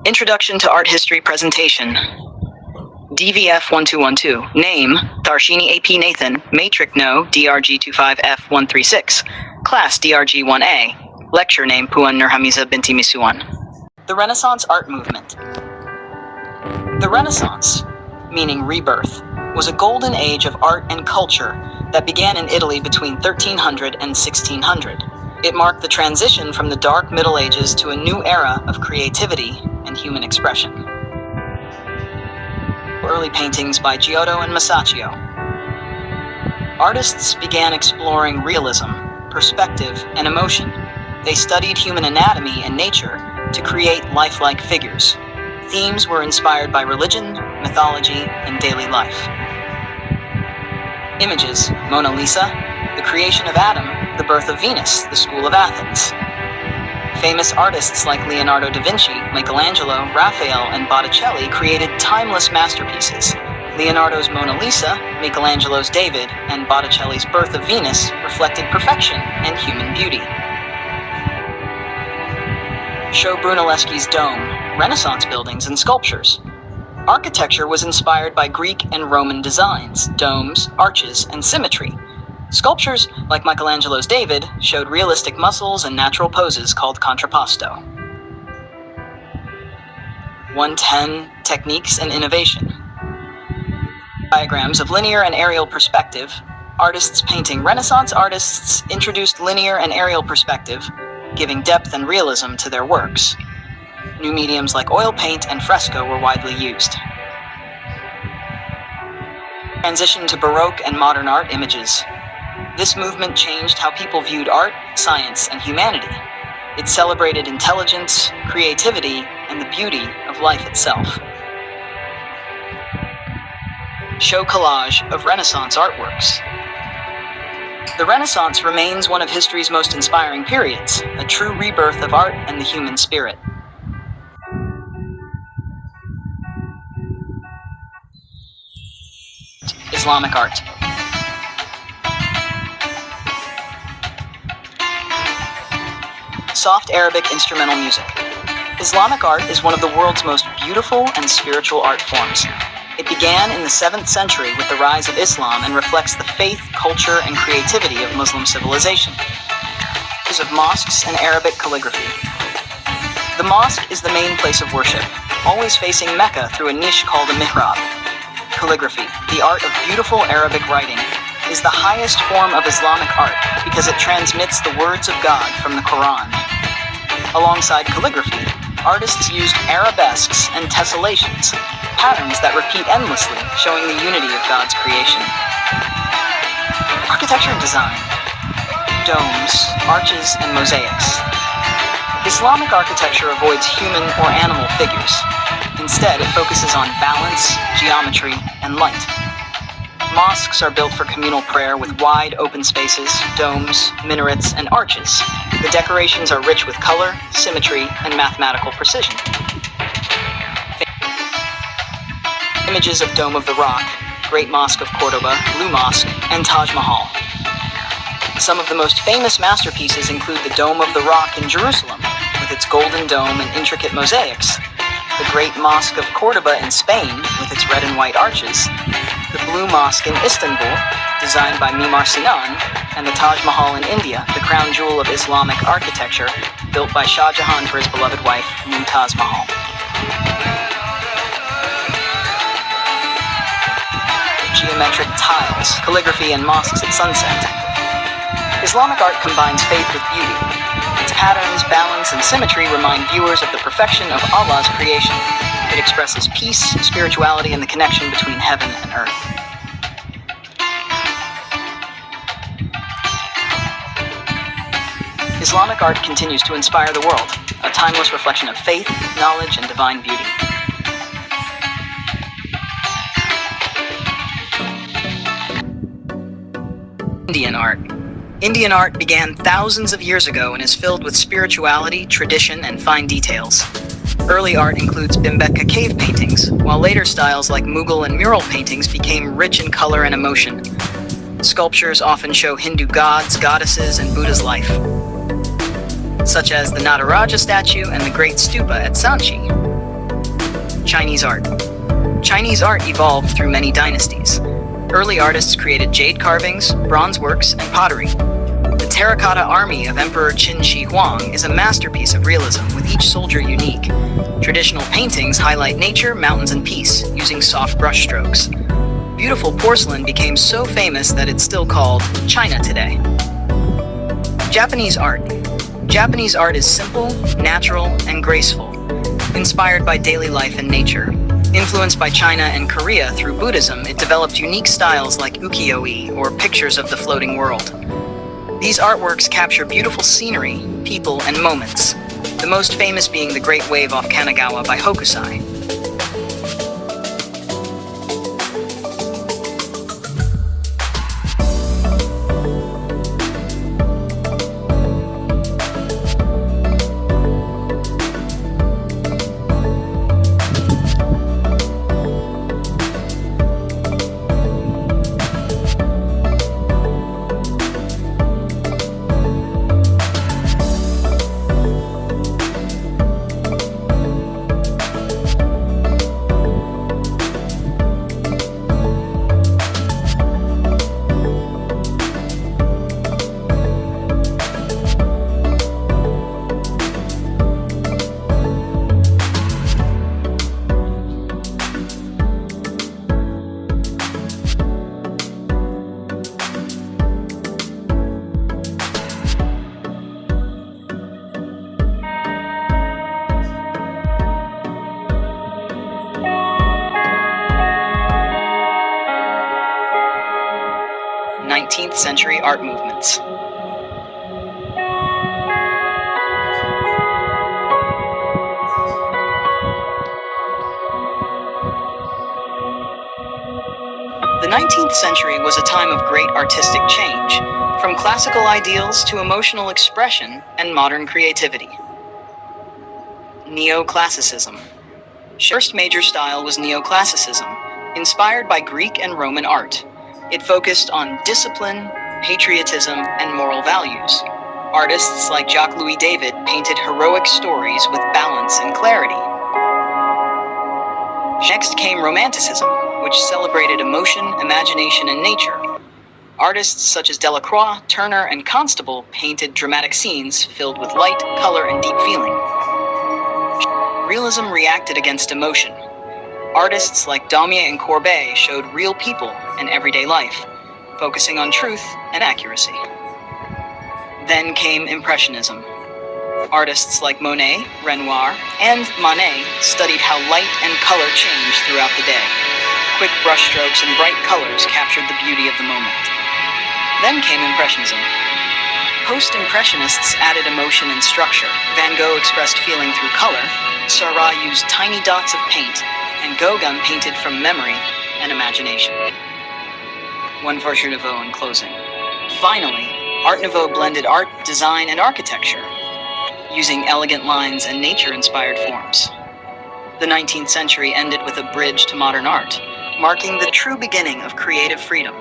Introduction to Art History Presentation. DVF 1212. Name, Darshini AP Nathan. Matric No, DRG25F136. Class DRG1A. Lecture name Puan Nurhamiza Binti Misuan. The Renaissance Art Movement. The Renaissance, meaning rebirth, was a golden age of art and culture that began in Italy between 1300 and 1600. It marked the transition from the dark Middle Ages to a new era of creativity and human expression. Early paintings by Giotto and Masaccio. Artists began exploring realism, perspective, and emotion. They studied human anatomy and nature to create lifelike figures. Themes were inspired by religion, mythology, and daily life. Images: Mona Lisa, the creation of Adam, the birth of Venus, the School of Athens. Famous artists like Leonardo da Vinci, Michelangelo, Raphael, and Botticelli created timeless masterpieces. Leonardo's Mona Lisa, Michelangelo's David, and Botticelli's Birth of Venus reflected perfection and human beauty. Show Brunelleschi's Dome, Renaissance buildings and sculptures. Architecture was inspired by Greek and Roman designs, domes, arches, and symmetry. Sculptures, like Michelangelo's David, showed realistic muscles and natural poses called contrapposto. 110. Techniques and Innovation. Diagrams of linear and aerial perspective. Artists painting. Renaissance artists introduced linear and aerial perspective, giving depth and realism to their works. New mediums like oil paint and fresco were widely used. Transition to Baroque and modern art images. This movement changed how people viewed art, science, and humanity. It celebrated intelligence, creativity, and the beauty of life itself. Show collage of Renaissance artworks. The Renaissance remains one of history's most inspiring periods, a true rebirth of art and the human spirit. Islamic art. Soft Arabic instrumental music. Islamic art is one of the world's most beautiful and spiritual art forms. It began in the 7th century with the rise of Islam and reflects the faith, culture, and creativity of Muslim civilization. Of mosques and Arabic calligraphy. The mosque is the main place of worship, always facing Mecca through a niche called a mihrab. Calligraphy, the art of beautiful Arabic writing, is the highest form of Islamic art because it transmits the words of God from the Quran. Alongside calligraphy, artists used arabesques and tessellations, patterns that repeat endlessly, showing the unity of God's creation. Architecture and design. Domes, arches, and mosaics. Islamic architecture avoids human or animal figures. Instead, it focuses on balance, geometry, and light. Mosques are built for communal prayer with wide open spaces, domes, minarets, and arches. The decorations are rich with color, symmetry, and mathematical precision. Images of Dome of the Rock, Great Mosque of Cordoba, Blue Mosque, and Taj Mahal. Some of the most famous masterpieces include the Dome of the Rock in Jerusalem, with its golden dome and intricate mosaics, the Great Mosque of Cordoba in Spain, with its red and white arches, the Blue Mosque in Istanbul, designed by Mimar Sinan, and the Taj Mahal in India, the crown jewel of Islamic architecture, built by Shah Jahan for his beloved wife, Mumtaz Mahal. Geometric tiles, calligraphy, and mosques at sunset. Islamic art combines faith with beauty. Its patterns, balance, and symmetry remind viewers of the perfection of Allah's creation. It expresses peace, spirituality, and the connection between heaven and earth. Islamic art continues to inspire the world, a timeless reflection of faith, knowledge, and divine beauty. Indian art. Indian art began thousands of years ago and is filled with spirituality, tradition, and fine details. Early art includes Bhimbetka cave paintings, while later styles like Mughal and mural paintings became rich in color and emotion. Sculptures often show Hindu gods, goddesses, and Buddha's life, such as the Nataraja statue and the Great Stupa at Sanchi. Chinese art. Chinese art evolved through many dynasties. Early artists created jade carvings, bronze works, and pottery. The terracotta army of Emperor Qin Shi Huang is a masterpiece of realism, with each soldier unique. Traditional paintings highlight nature, mountains, and peace, using soft brushstrokes. Beautiful porcelain became so famous that it's still called China today. Japanese art. Japanese art is simple, natural, and graceful, inspired by daily life and nature. Influenced by China and Korea through Buddhism, it developed unique styles like ukiyo-e, or pictures of the floating world. These artworks capture beautiful scenery, people, and moments, the most famous being the Great Wave off Kanagawa by Hokusai. 19th century art movements. The 19th century was a time of great artistic change, from classical ideals to emotional expression and modern creativity. Neoclassicism. First major style was neoclassicism, inspired by Greek and Roman art. It focused on discipline, patriotism, and moral values. Artists like Jacques-Louis David painted heroic stories with balance and clarity. Next came Romanticism, which celebrated emotion, imagination, and nature. Artists such as Delacroix, Turner, and Constable painted dramatic scenes filled with light, color, and deep feeling. Realism reacted against emotion. Artists like Daumier and Courbet showed real people and everyday life, focusing on truth and accuracy. Then came Impressionism. Artists like Monet, Renoir, and Manet studied how light and color changed throughout the day. Quick brushstrokes and bright colors captured the beauty of the moment. Then came Impressionism. Post-Impressionists added emotion and structure. Van Gogh expressed feeling through color, Seurat used tiny dots of paint, and Gauguin painted from memory and imagination. One version of Nouveau in closing. Finally, Art Nouveau blended art, design, and architecture, using elegant lines and nature-inspired forms. The 19th century ended with a bridge to modern art, marking the true beginning of creative freedom.